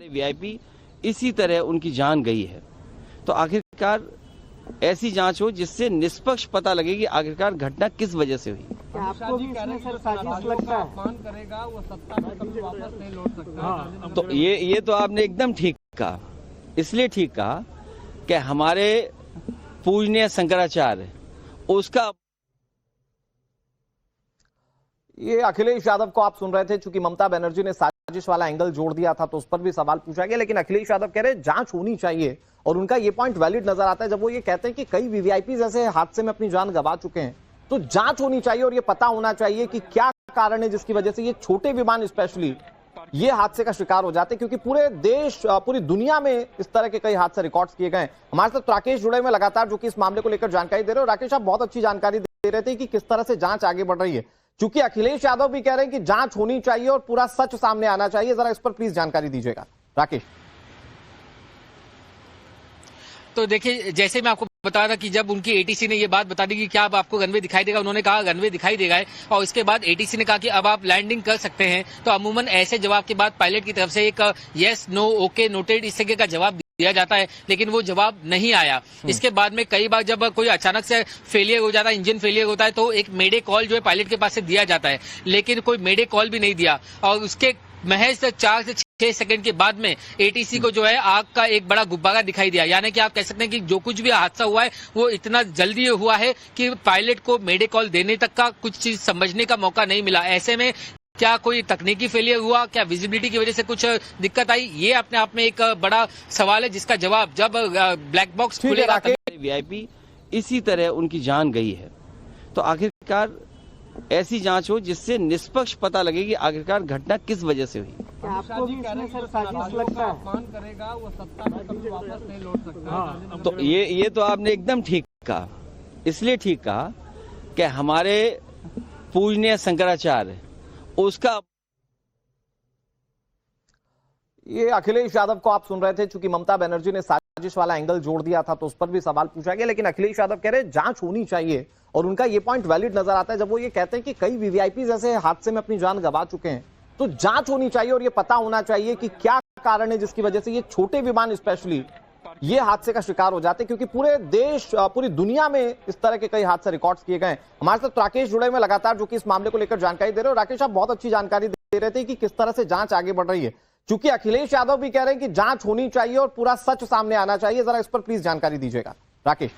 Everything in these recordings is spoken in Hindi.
वीआईपी इसी तरह उनकी जान गई है। तो आखिरकार ऐसी जांच हो जिससे निष्पक्ष पता लगे कि आखिरकार घटना किस वजह से हुई। आपको भी इसमें सर साजिश लगता है? अपमान करेगा वो सत्ता में कभी वापस नहीं लौट सकता। हाँ, तो ये तो आपने एकदम ठीक कहा। इसलिए ठीक कहा कि हमारे पूजनीय शंकराचार्य उसका ये अखिलेश यादव को आप सुन रहे थे। चूंकि ममता बनर्जी ने साजिश वाला एंगल जोड़ दिया था तो उस पर भी सवाल पूछा गया, लेकिन अखिलेश यादव कह रहे जांच होनी चाहिए और उनका ये पॉइंट वैलिड नजर आता है जब वो ये कहते हैं कि कई वीवीआईपी ऐसे हादसे में अपनी जान गंवा चुके हैं। तो जांच होनी चाहिए और ये पता होना चाहिए कि क्या कारण है जिसकी वजह से ये छोटे विमान स्पेशली ये हादसे का शिकार हो जाते, क्योंकि पूरे देश पूरी दुनिया में इस तरह के कई हादसे रिकॉर्ड किए गए। हमारे साथ राकेश जुड़े हुए लगातार, जो कि इस मामले को लेकर जानकारी दे रहे हो। राकेश, आप बहुत अच्छी जानकारी दे रहे थे कि किस तरह से जांच आगे बढ़ रही है। चूंकि अखिलेश यादव भी कह रहे हैं कि जांच होनी चाहिए और पूरा सच सामने आना चाहिए, जरा इस पर प्लीज जानकारी दीजिएगा राकेश। तो देखिए, जैसे मैं आपको बताया था कि जब उनकी एटीसी ने ये बात बता दी कि क्या अब आपको रनवे दिखाई देगा, उन्होंने कहा रनवे दिखाई देगा है, और इसके बाद एटीसी ने कहा कि अब आप लैंडिंग कर सकते हैं। तो अमूमन ऐसे जवाब के बाद पायलट की तरफ से एक यस नो ओके नोटेड इस तरह का जवाब दिया जाता है, लेकिन वो जवाब नहीं आया। इसके बाद में कई बार जब कोई अचानक से फेलियर हो जाता है, इंजन फेलियर होता है, तो एक मेडे कॉल जो है पायलट के पास से दिया जाता है, लेकिन कोई मेडे कॉल भी नहीं दिया। और उसके महज 4 से 6 सेकंड के बाद में एटीसी को जो है आग का एक बड़ा गुब्बारा दिखाई दिया। यानी कि आप कह सकते हैं कि जो कुछ भी हादसा हुआ है वो इतना जल्दी हुआ है कि पायलट को मेडे कॉल देने तक का कुछ चीज समझने का मौका नहीं मिला। ऐसे में क्या कोई तकनीकी फेलियर हुआ, क्या विजिबिलिटी की वजह से कुछ दिक्कत आई, ये अपने आप में एक बड़ा सवाल है जिसका जवाब जब ब्लैक बॉक्स खुलेगा। वीआईपी इसी तरह उनकी जान गई है। तो आखिरकार ऐसी जांच हो जिससे निष्पक्ष पता लगे कि आखिरकार घटना किस वजह से हुई। आपको भी इसमें सर साजिश लगता है? अपमान करेगा वो सत्ता में कभी वापस नहीं लौट सकता। तो ये तो आपने एकदम ठीक कहा। इसलिए ठीक कहा कि हमारे पूजनीय शंकराचार्य उसका ये अखिलेश यादव को आप सुन रहे थे। चूंकि ममता बनर्जी ने साजिश वाला एंगल जोड़ दिया था तो उस पर भी सवाल पूछा गया, लेकिन अखिलेश यादव कह रहे जांच होनी चाहिए और उनका ये पॉइंट वैलिड नजर आता है जब वो ये कहते हैं कि कई वीवीआईपी ऐसे हादसे में अपनी जान गंवा चुके हैं। तो जांच होनी चाहिए और ये पता होना चाहिए कि क्या कारण है जिसकी वजह से ये छोटे विमान स्पेशली ये हादसे का शिकार हो जाते, क्योंकि पूरे देश पूरी दुनिया में इस तरह के कई हादसे रिकॉर्ड किए गए। हमारे साथ राकेश जुड़े हुए लगातार, जो कि इस मामले को लेकर जानकारी दे रहे हो। राकेश, आप बहुत अच्छी जानकारी दे रहे थे कि किस तरह से जांच आगे बढ़ रही है। चूंकि अखिलेश यादव भी कह रहे हैं कि जांच होनी चाहिए और पूरा सच सामने आना चाहिए, जरा इस पर प्लीज जानकारी दीजिएगा राकेश।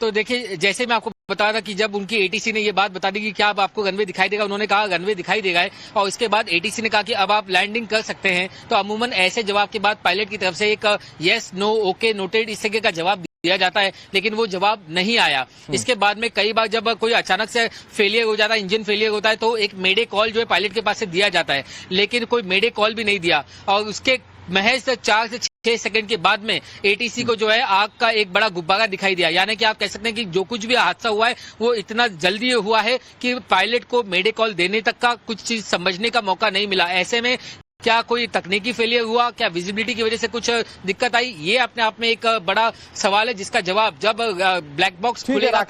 तो देखिए, जैसे मैं आपको बताया था कि जब उनकी एटीसी ने ये बात बता दी कि क्या अब आपको रनवे दिखाई देगा, उन्होंने कहा रनवे दिखाई देगा है, और इसके बाद एटीसी ने कहा कि अब आप लैंडिंग कर सकते हैं। तो अमूमन ऐसे जवाब के बाद पायलट की तरफ से एक यस नो ओके नोटेड इस तरह का जवाब दिया जाता है, लेकिन वो जवाब नहीं आया। इसके बाद में कई बार जब कोई अचानक से फेलियर हो जाता है, इंजन फेलियर होता है, तो एक मेडे कॉल जो है पायलट के पास से दिया जाता है, लेकिन कोई मेडे कॉल भी नहीं दिया। और उसके महज 4 से 6 सेकंड के बाद में एटीसी को जो है आग का एक बड़ा गुब्बारा दिखाई दिया। यानी कि आप कह सकते हैं कि जो कुछ भी हादसा हुआ है वो इतना जल्दी हुआ है कि पायलट को मेडे कॉल देने तक का कुछ चीज समझने का मौका नहीं मिला। ऐसे में क्या कोई तकनीकी फेलियर हुआ, क्या विजिबिलिटी की वजह से कुछ दिक्कत आई, ये अपने आप में एक बड़ा सवाल है जिसका जवाब जब ब्लैक बॉक्स खुलेगा